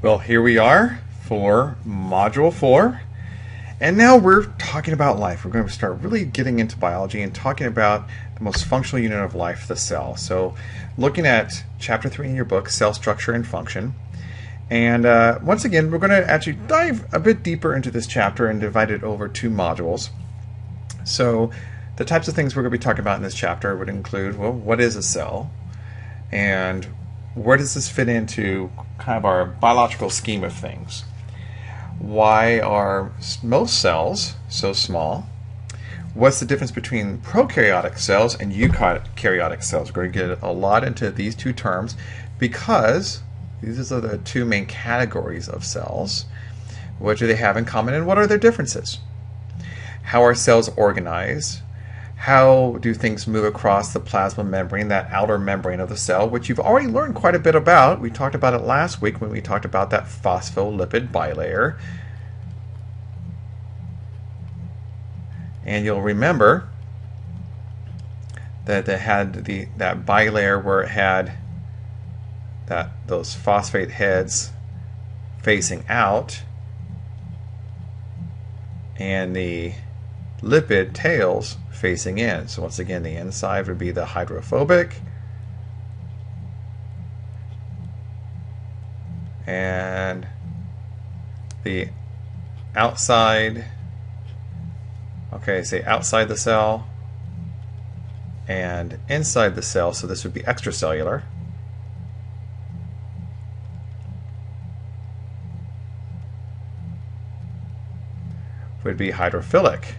Well, here we are for Module 4, and now we're talking about life. We're going to start really getting into biology and talking about the most functional unit of life, the cell. So looking at Chapter 3 in your book, Cell Structure and Function. And once again, we're going to actually dive a bit deeper into this chapter and divide it over 2 modules. So the types of things we're going to be talking about in this chapter would include, well, what is a cell? And where does this fit into kind of our biological scheme of things? Why are most cells so small? What's the difference between prokaryotic cells and eukaryotic cells? We're going to get a lot into these 2 terms because these are the 2 main categories of cells. What do they have in common and what are their differences? How are cells organized? How do things move across the plasma membrane, that outer membrane of the cell, which you've already learned quite a bit about. We talked about it last week when we talked about that phospholipid bilayer. And you'll remember that they had that bilayer where it had those phosphate heads facing out and the lipid tails facing in. So once again, the inside would be the hydrophobic and the outside, say outside the cell and inside the cell, so this would be extracellular. Would be hydrophilic.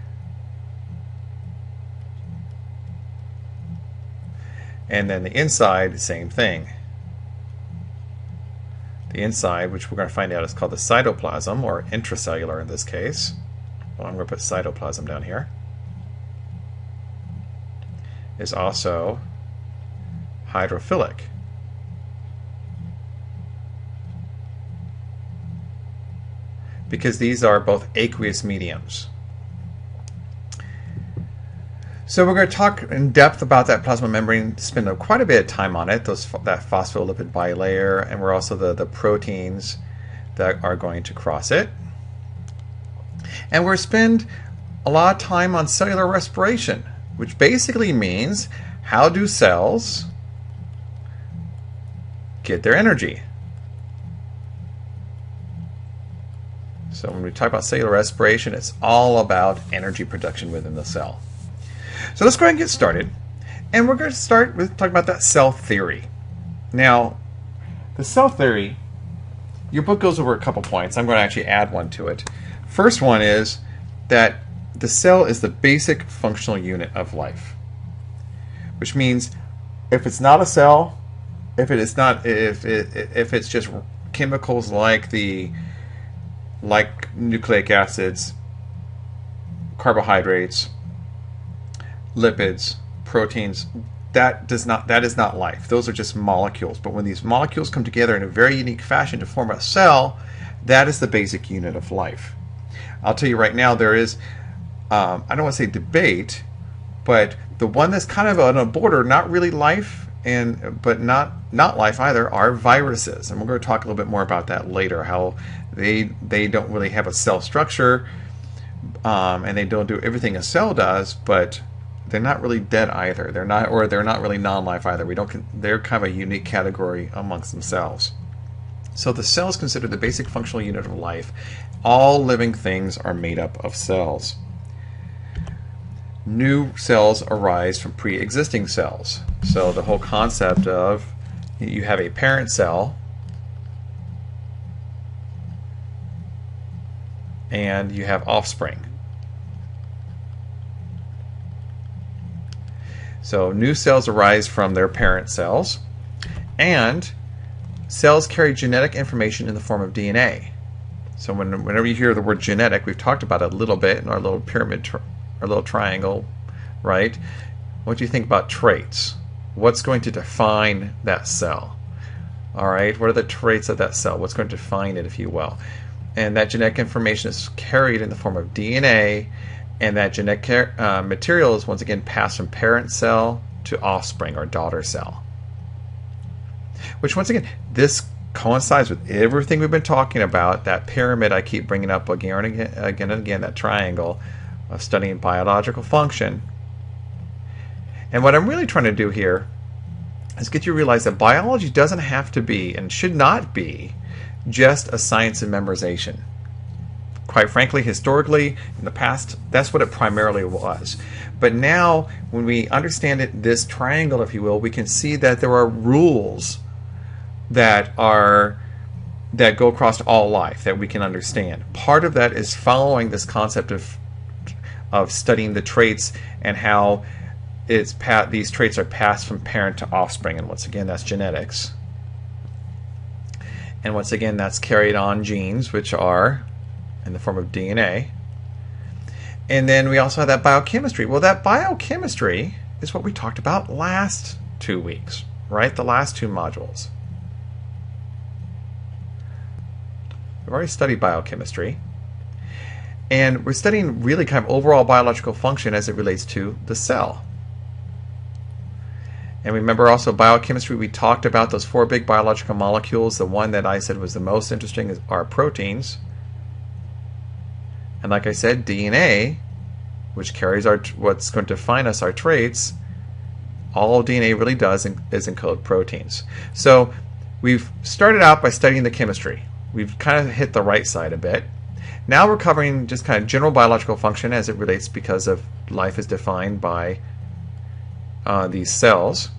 And then the inside, same thing. The inside, which we're going to find out is called the cytoplasm, or intracellular in this case. Well, I'm going to put cytoplasm down here. Is also hydrophilic. Because these are both aqueous mediums. So we're going to talk in depth about that plasma membrane, spend quite a bit of time on it, that phospholipid bilayer, and we're also the proteins that are going to cross it. And we're going to spend a lot of time on cellular respiration, which basically means how do cells get their energy? So when we talk about cellular respiration, it's all about energy production within the cell. So let's go ahead and get started. And we're going to start with talking about that cell theory. Now, the cell theory, your book goes over a couple points. I'm going to actually add one to it. First one is that the cell is the basic functional unit of life. Which means if it's not a cell, if it's just chemicals like nucleic acids, carbohydrates, lipids, proteins, that is not life. Those are just molecules. But when these molecules come together in a very unique fashion to form a cell, that is the basic unit of life. I'll tell you right now, there is, I don't want to say debate, but the one that's kind of on a border, not really life, but not life either, are viruses. And we're going to talk a little bit more about that later, how they don't really have a cell structure, and they don't do everything a cell does, but they're not really dead either. They're not really non-life either. They're kind of a unique category amongst themselves. So the cell is considered the basic functional unit of life. All living things are made up of cells. New cells arise from pre-existing cells. So the whole concept of you have a parent cell and you have offspring. So new cells arise from their parent cells, and cells carry genetic information in the form of DNA. So whenever you hear the word genetic, we've talked about it a little bit in our little pyramid, our little triangle, right? What do you think about traits? What's going to define that cell? All right, what are the traits of that cell? What's going to define it, if you will? And that genetic information is carried in the form of DNA, and that genetic material is once again passed from parent cell to offspring or daughter cell. Which once again, this coincides with everything we've been talking about, that pyramid I keep bringing up again and again, that triangle of studying biological function. And what I'm really trying to do here is get you to realize that biology doesn't have to be and should not be just a science of memorization. Quite frankly, historically, in the past, that's what it primarily was. But now, when we understand it, this triangle, if you will, we can see that there are rules that go across all life that we can understand. Part of that is following this concept of studying the traits and how these traits are passed from parent to offspring. And once again, that's genetics. And once again, that's carried on genes, which are in the form of DNA. And then we also have that biochemistry. Well, that biochemistry is what we talked about last 2 weeks, right? The last 2 modules. We've already studied biochemistry. And we're studying really kind of overall biological function as it relates to the cell. And remember also biochemistry, we talked about those 4 big biological molecules. The one that I said was the most interesting are proteins. And like I said, DNA, which carries what's going to define us, our traits, all DNA really does is encode proteins. So we've started out by studying the chemistry. We've kind of hit the right side a bit. Now we're covering just kind of general biological function as it relates because of life is defined by these cells.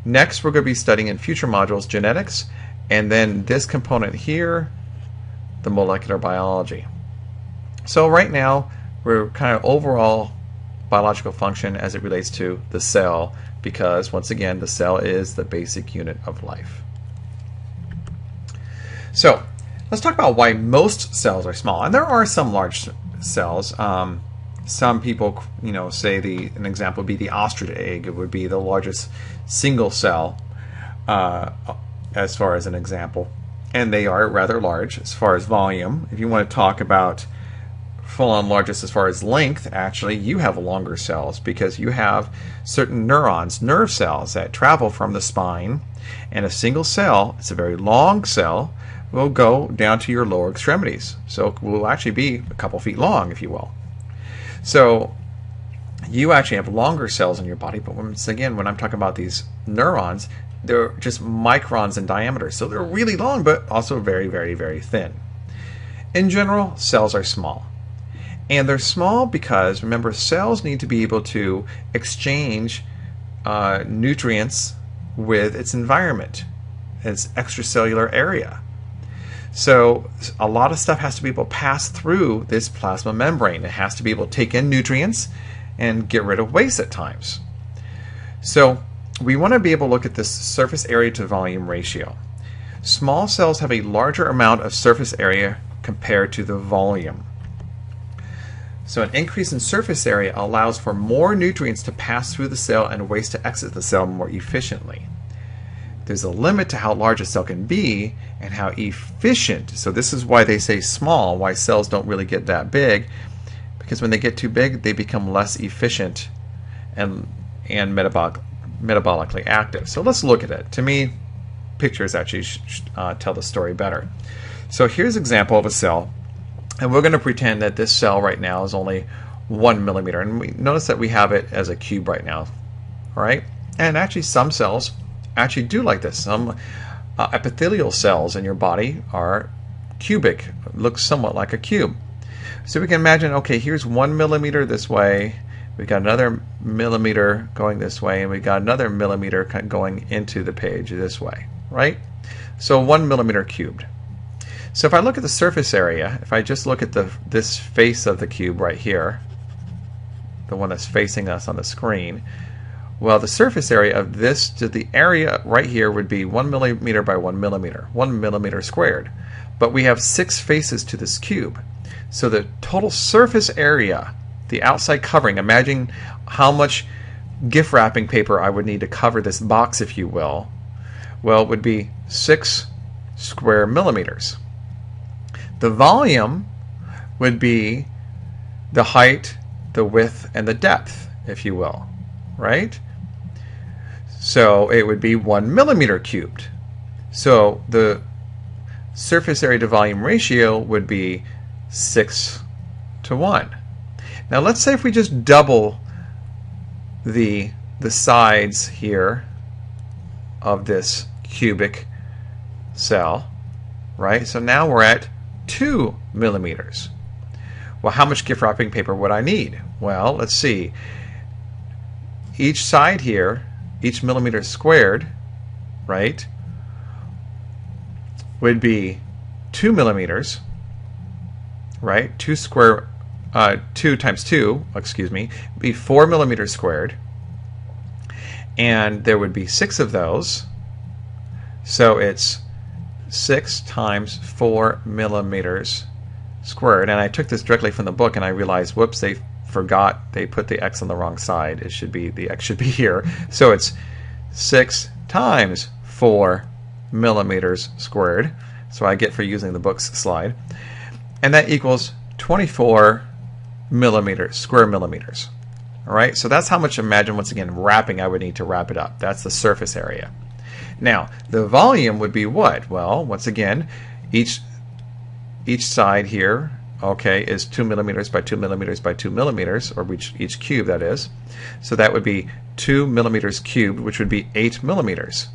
Next, we're going to be studying in future modules genetics, and then this component here, the molecular biology. So right now, we're kind of overall biological function as it relates to the cell, because once again, the cell is the basic unit of life. So let's talk about why most cells are small. And there are some large cells. Some people, say an example would be the ostrich egg. It would be the largest single cell as far as an example. And they are rather large as far as volume. If you want to talk about full-on largest as far as length, actually, you have longer cells because you have certain neurons, nerve cells that travel from the spine. And a single cell, it's a very long cell, will go down to your lower extremities. So it will actually be a couple feet long, if you will. So you actually have longer cells in your body, but once again, when I'm talking about these neurons, they're just microns in diameter. So they're really long, but also very, very, very thin. In general, cells are small. And they're small because, remember, cells need to be able to exchange nutrients with its environment, its extracellular area. So a lot of stuff has to be able to pass through this plasma membrane. It has to be able to take in nutrients and get rid of waste at times. So we want to be able to look at this surface area to volume ratio. Small cells have a larger amount of surface area compared to the volume. So an increase in surface area allows for more nutrients to pass through the cell and waste to exit the cell more efficiently. There's a limit to how large a cell can be and how efficient. So this is why they say small, why cells don't really get that big, because when they get too big, they become less efficient and metabolically active. So let's look at it. To me, pictures actually tell the story better. So here's an example of a cell. And we're going to pretend that this cell right now is only 1 millimeter. And we notice that we have it as a cube right now. All right? And actually some cells actually do like this. Some epithelial cells in your body are cubic. Looks somewhat like a cube. So we can imagine, okay, here's 1 millimeter this way. We've got another millimeter going this way. And we've got another millimeter going into the page this way. Right? So 1 millimeter cubed. So if I look at the surface area, if I just look at this face of the cube right here, the one that's facing us on the screen, well, the surface area of this to the area right here would be 1 millimeter by 1 millimeter, 1 millimeter squared. But we have 6 faces to this cube. So the total surface area, the outside covering, imagine how much gift wrapping paper I would need to cover this box, if you will, well, it would be 6 square millimeters. The volume would be the height, the width, and the depth, if you will, right? So it would be 1 millimeter cubed. So the surface area to volume ratio would be 6 to 1. Now let's say if we just double the sides here of this cubic cell, right? So now we're at 2 millimeters. Well, how much gift wrapping paper would I need? Well, let's see. Each side here, each millimeter squared, right, would be 2 millimeters, right? 2 times 2, excuse me, would be 4 millimeters squared. And there would be 6 of those. So it's 6 times 4 millimeters squared. And I took this directly from the book and I realized, whoops, they forgot they put the X on the wrong side. It should be, the X should be here. So it's 6 times 4 millimeters squared. So I get for using the book's slide. And that equals 24 square millimeters. All right, so that's how much, imagine once again, wrapping I would need to wrap it up. That's the surface area. Now, the volume would be what? Well, once again, each side here, okay, is 2 millimeters by 2 millimeters by 2 millimeters, or each cube, that is. So that would be 2 millimeters cubed, which would be 8 millimeters.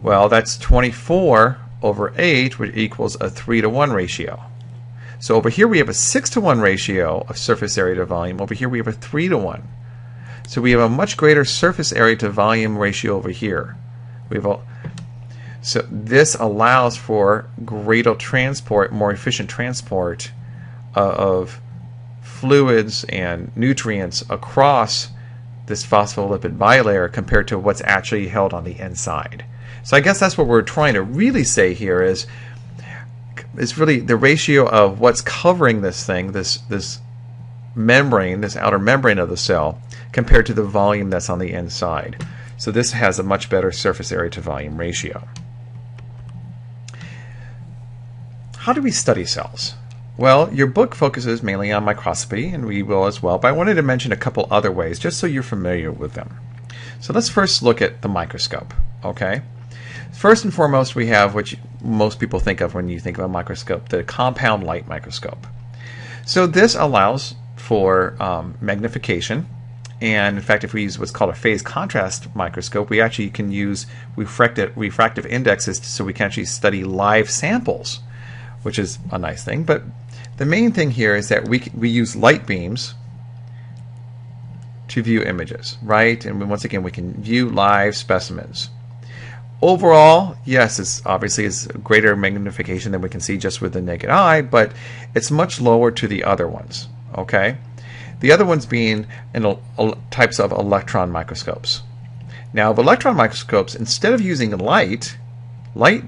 Well, that's 24 over 8, which equals a 3 to 1 ratio. So over here we have a 6 to 1 ratio of surface area to volume. Over here we have a 3 to 1. So we have a much greater surface area to volume ratio over here. So this allows for greater transport, more efficient transport of fluids and nutrients across this phospholipid bilayer compared to what's actually held on the inside. So I guess that's what we're trying to really say here is really the ratio of what's covering this thing, this membrane, this outer membrane of the cell, compared to the volume that's on the inside. So this has a much better surface area to volume ratio. How do we study cells? Well, your book focuses mainly on microscopy, and we will as well, but I wanted to mention a couple other ways just so you're familiar with them. So let's first look at the microscope, okay? First and foremost, we have what most people think of when you think of a microscope, the compound light microscope. So this allows for magnification, and in fact, if we use what's called a phase contrast microscope, we actually can use refractive indexes so we can actually study live samples, which is a nice thing. But the main thing here is that we use light beams to view images, right? And once again, we can view live specimens. Overall, yes, it's obviously is greater magnification than we can see just with the naked eye, but it's much lower to the other ones, okay? The other ones being types of electron microscopes. Now, with electron microscopes, instead of using light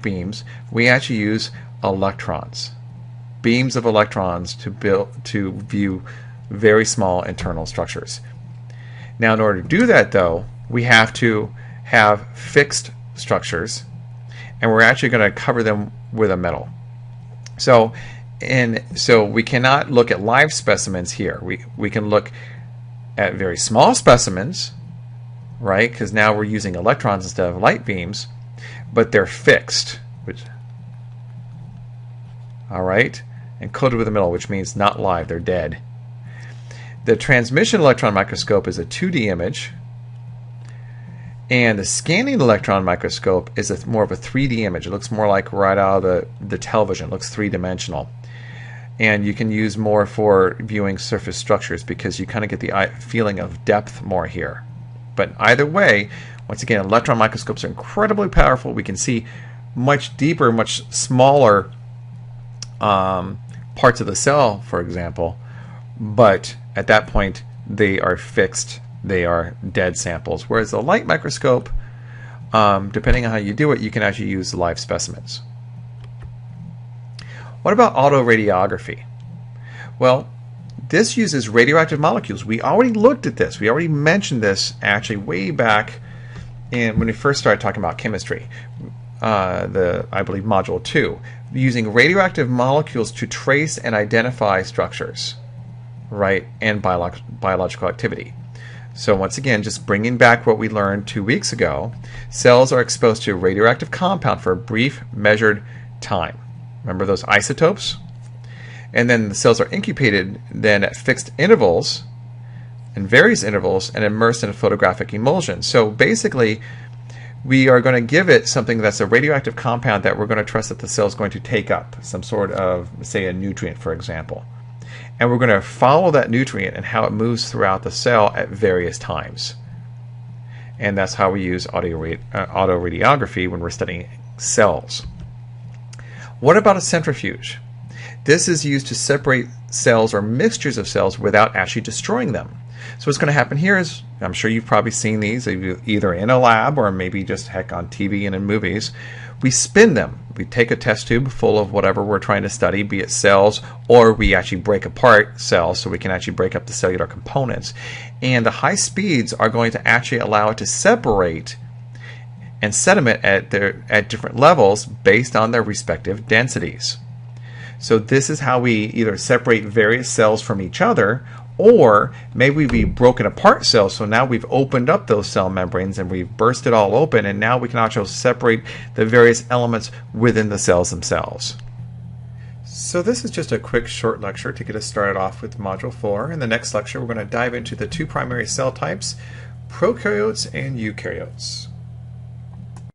beams, we actually use electrons, beams of electrons to view very small internal structures. Now, in order to do that, though, we have to have fixed structures, and we're actually going to cover them with a metal. So we cannot look at live specimens here. We can look at very small specimens, right? Because now we're using electrons instead of light beams, but they're fixed, all right, and coated with a metal, which means not live, they're dead. The transmission electron microscope is a 2D image, and the scanning electron microscope is more of a 3D image. It looks more like right out of the television. It looks three-dimensional. And you can use more for viewing surface structures because you kind of get the feeling of depth more here. But either way, once again, electron microscopes are incredibly powerful. We can see much deeper, much smaller parts of the cell, for example. But at that point, they are fixed. They are dead samples. Whereas the light microscope, depending on how you do it, you can actually use live specimens. What about autoradiography? Well, this uses radioactive molecules. We already looked at this. We already mentioned this actually way back when we first started talking about chemistry. I believe module 2, using radioactive molecules to trace and identify structures, right, and biological activity. So once again, just bringing back what we learned 2 weeks ago, cells are exposed to a radioactive compound for a brief measured time. Remember those isotopes? And then the cells are incubated then at fixed intervals and various intervals and immersed in a photographic emulsion. So basically, we are going to give it something that's a radioactive compound that we're going to trust that the cell is going to take up, some sort of, say, a nutrient, for example. And we're going to follow that nutrient and how it moves throughout the cell at various times. And that's how we use autoradiography when we're studying cells. What about a centrifuge? This is used to separate cells or mixtures of cells without actually destroying them. So what's going to happen here is, I'm sure you've probably seen these either in a lab or maybe just heck on TV and in movies. We spin them. We take a test tube full of whatever we're trying to study, be it cells, or we actually break apart cells so we can actually break up the cellular components. And the high speeds are going to actually allow it to separate and sediment at different levels based on their respective densities. So this is how we either separate various cells from each other, or maybe we've broken apart cells, so now we've opened up those cell membranes and we've burst it all open, and now we can actually separate the various elements within the cells themselves. So this is just a quick short lecture to get us started off with Module 4. In the next lecture, we're going to dive into the two primary cell types, prokaryotes and eukaryotes.